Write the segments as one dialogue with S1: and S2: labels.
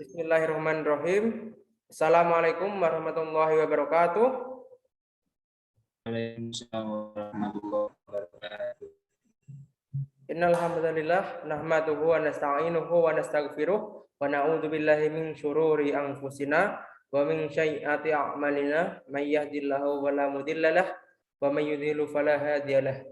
S1: Bismillahirrahmanirrahim. Assalamualaikum warahmatullahi wabarakatuh.
S2: Waalaikumsalam warahmatullahi wabarakatuh.
S1: Innal hamdalillah nahmaduhu wa nasta'inuhu wa nastaghfiruh wa na'udzu billahi min syururi anfusina wa min sayyiati a'malina may yahdihillahu fala mudhillalah wa may yudhlil fala hadiyalah.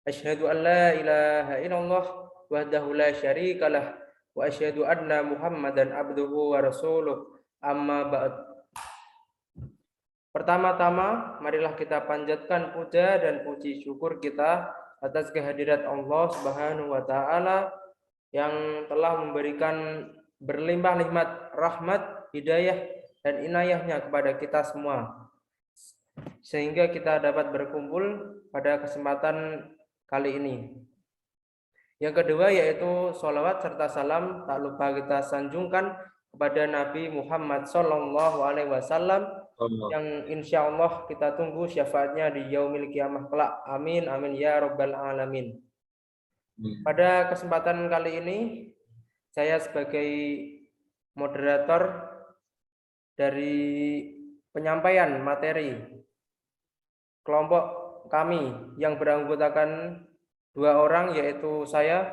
S1: Asyhadu an la ilaha illallah wahdahu la syarikalah wa asyhadu anna Muhammadan abduhu wa rasuluh. Amma ba'd. Pertama-tama, marilah kita panjatkan puja dan puji syukur kita atas kehadirat Allah Subhanahu wa taala yang telah memberikan berlimpah nikmat rahmat, hidayah dan inayahnya kepada kita semua. Sehingga kita dapat berkumpul pada kesempatan kali ini. Yang kedua yaitu sholawat serta salam tak lupa kita sanjungkan kepada Nabi Muhammad Sallallahu Alaihi Wasallam yang insya Allah kita tunggu syafaatnya di yaumil kiamah kelak. Amin amin ya rabbal alamin. Pada kesempatan kali ini saya sebagai moderator dari penyampaian materi kelompok kami yang beranggotakan 2 orang, yaitu saya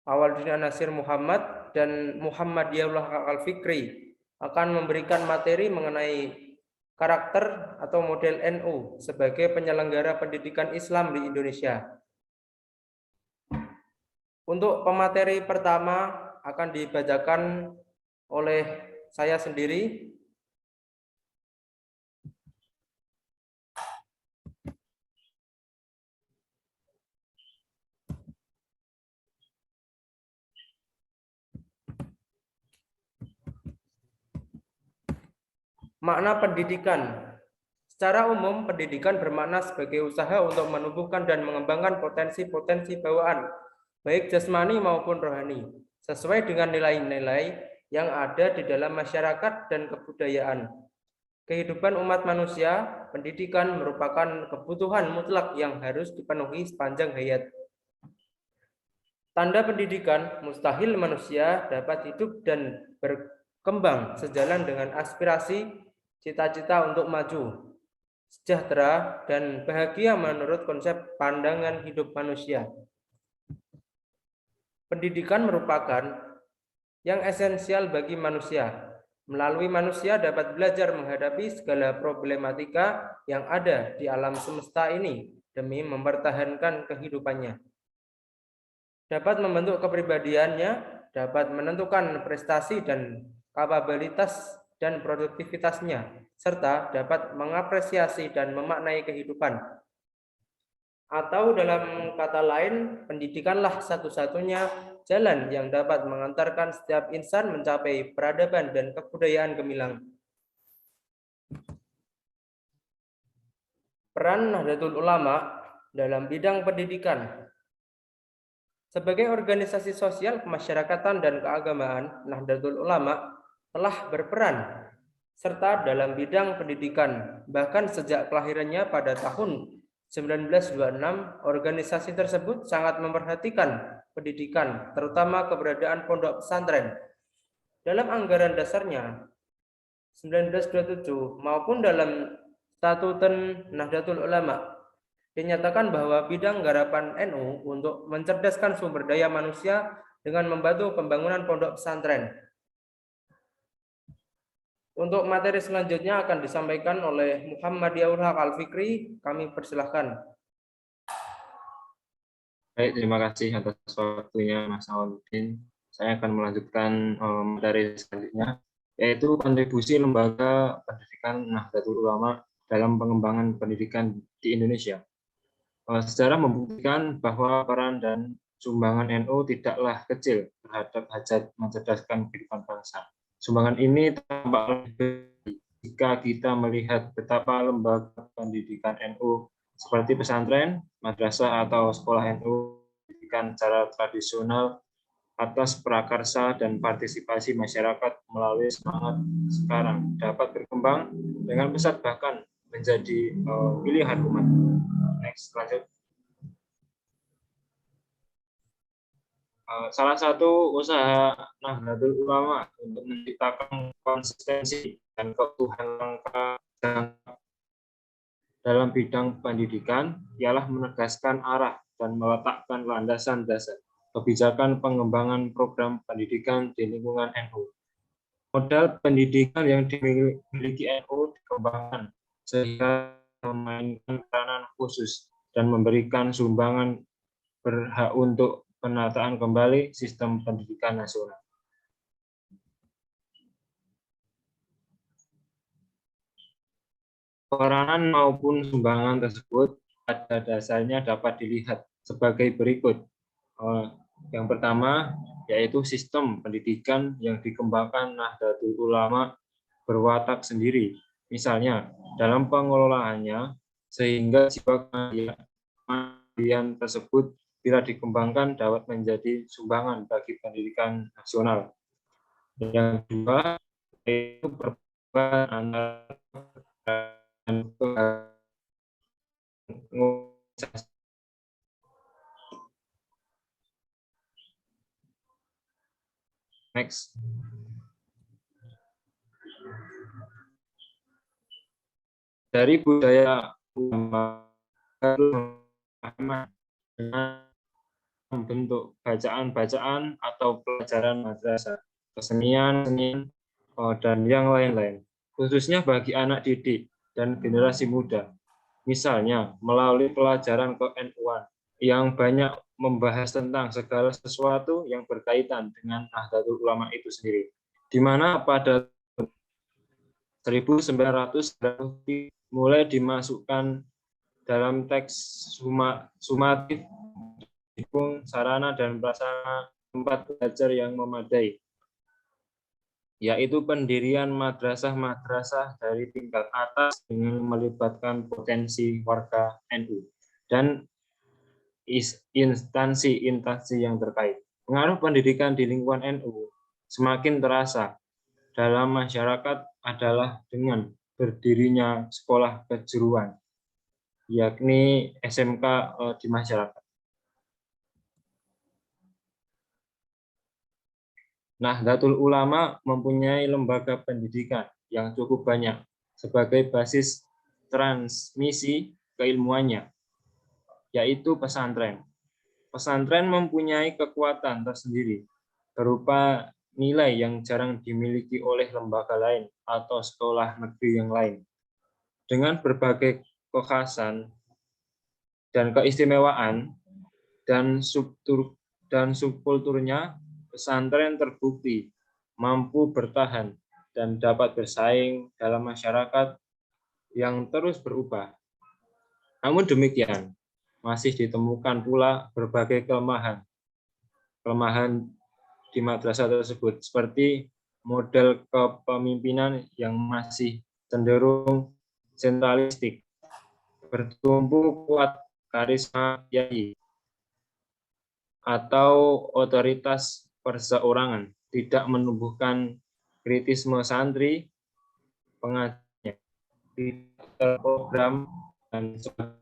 S1: Awaldin Nasir Muhammad dan Muhammad Diaullah Al-Fikri, akan memberikan materi mengenai karakter atau model NU sebagai penyelenggara pendidikan Islam di Indonesia. Untuk pemateri pertama akan dibacakan oleh saya sendiri. Makna pendidikan. Secara umum, pendidikan bermakna sebagai usaha untuk menumbuhkan dan mengembangkan potensi-potensi bawaan, baik jasmani maupun rohani, sesuai dengan nilai-nilai yang ada di dalam masyarakat dan kebudayaan. Kehidupan umat manusia, pendidikan merupakan kebutuhan mutlak yang harus dipenuhi sepanjang hayat. Tanda pendidikan, mustahil manusia dapat hidup dan berkembang sejalan dengan aspirasi cita-cita untuk maju, sejahtera, dan bahagia menurut konsep pandangan hidup manusia. Pendidikan merupakan yang esensial bagi manusia. Melalui manusia dapat belajar menghadapi segala problematika yang ada di alam semesta ini demi mempertahankan kehidupannya. Dapat membentuk kepribadiannya, dapat menentukan prestasi dan kapabilitas dan produktivitasnya, serta dapat mengapresiasi dan memaknai kehidupan. Atau dalam kata lain, pendidikanlah satu-satunya jalan yang dapat mengantarkan setiap insan mencapai peradaban dan kebudayaan gemilang. Peran Nahdlatul Ulama dalam bidang pendidikan. Sebagai organisasi sosial kemasyarakatan dan keagamaan, Nahdlatul Ulama telah berperan serta dalam bidang pendidikan. Bahkan sejak kelahirannya pada tahun 1926, organisasi tersebut sangat memperhatikan pendidikan, terutama keberadaan pondok pesantren. Dalam anggaran dasarnya 1927 maupun dalam statuten Nahdlatul Ulama dinyatakan bahwa bidang garapan NU untuk mencerdaskan sumber daya manusia dengan membantu pembangunan pondok pesantren. Untuk materi selanjutnya akan disampaikan oleh Muhammad Diaullah Al-Fikri. Kami persilahkan.
S2: Baik, terima kasih atas waktunya Mas Awaldin. Saya akan melanjutkan materi selanjutnya, yaitu kontribusi lembaga pendidikan Nahdlatul Ulama dalam pengembangan pendidikan di Indonesia. Sejarah membuktikan bahwa peran dan sumbangan NU tidaklah kecil terhadap hajat mencerdaskan kehidupan bangsa. Sumbangan ini tampak lebih jika kita melihat betapa lembaga pendidikan NU seperti pesantren, madrasah atau sekolah NU pendidikan secara tradisional atas prakarsa dan partisipasi masyarakat melalui semangat sekarang dapat berkembang dengan pesat bahkan menjadi pilihan umat. Next, lanjut. Salah satu usaha Nahdlatul Ulama untuk menciptakan konsistensi dan keutuhan langkah dalam bidang pendidikan ialah menegaskan arah dan meletakkan landasan dasar kebijakan pengembangan program pendidikan di lingkungan NU. Modal pendidikan yang dimiliki NU dikembangkan sehingga memainkan peranan khusus dan memberikan sumbangan berhak untuk penataan kembali sistem pendidikan nasional. Peranan maupun sumbangan tersebut pada dasarnya dapat dilihat sebagai berikut. Yang pertama, yaitu sistem pendidikan yang dikembangkan Nahdlatul Ulama berwatak sendiri. Misalnya, dalam pengelolaannya, sehingga jiwa kemandirian tersebut bila dikembangkan dapat menjadi sumbangan bagi pendidikan nasional. Yang kedua, yaitu perubahan antara Next. Dari budaya ulama membentuk bacaan-bacaan atau pelajaran madrasah, kesenian, dan yang lain-lain, khususnya bagi anak didik dan generasi muda. Misalnya, melalui pelajaran ke-NU-an yang banyak membahas tentang segala sesuatu yang berkaitan dengan Nahdlatul Ulama itu sendiri. Di mana pada 1900 mulai dimasukkan dalam teks sumatif sarana dan prasarana tempat belajar yang memadai, yaitu pendirian madrasah-madrasah dari tingkat atas dengan melibatkan potensi warga NU dan instansi-instansi yang terkait. Pengaruh pendidikan di lingkungan NU semakin terasa dalam masyarakat adalah dengan berdirinya sekolah kejuruan, yakni SMK di masyarakat. Nahdlatul Ulama mempunyai lembaga pendidikan yang cukup banyak sebagai basis transmisi keilmuannya, yaitu pesantren. Pesantren mempunyai kekuatan tersendiri berupa nilai yang jarang dimiliki oleh lembaga lain atau sekolah negeri yang lain. Dengan berbagai kekhasan dan keistimewaan dan subkulturnya, pesantren terbukti mampu bertahan dan dapat bersaing dalam masyarakat yang terus berubah. Namun demikian, masih ditemukan pula berbagai kelemahan di madrasah tersebut, seperti model kepemimpinan yang masih cenderung sentralistik, bertumpu kuat karisma kiai, atau otoritas perseorangan, tidak menumbuhkan kritisme santri, pengajarnya, tidak terprogram, dan sebagainya.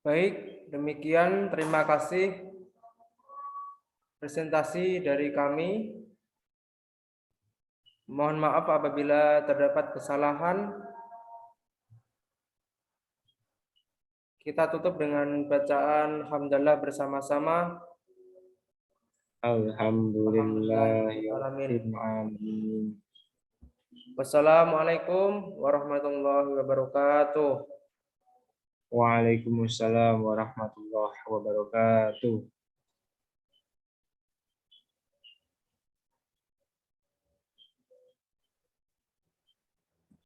S1: Baik, demikian terima kasih presentasi dari kami. Mohon maaf apabila terdapat kesalahan. Kita tutup dengan bacaan hamdalah bersama-sama.
S2: Alhamdulillahirrahmanirrahim.
S1: Wassalamualaikum warahmatullahi wabarakatuh.
S2: Waalaikumsalam warahmatullahi wabarakatuh.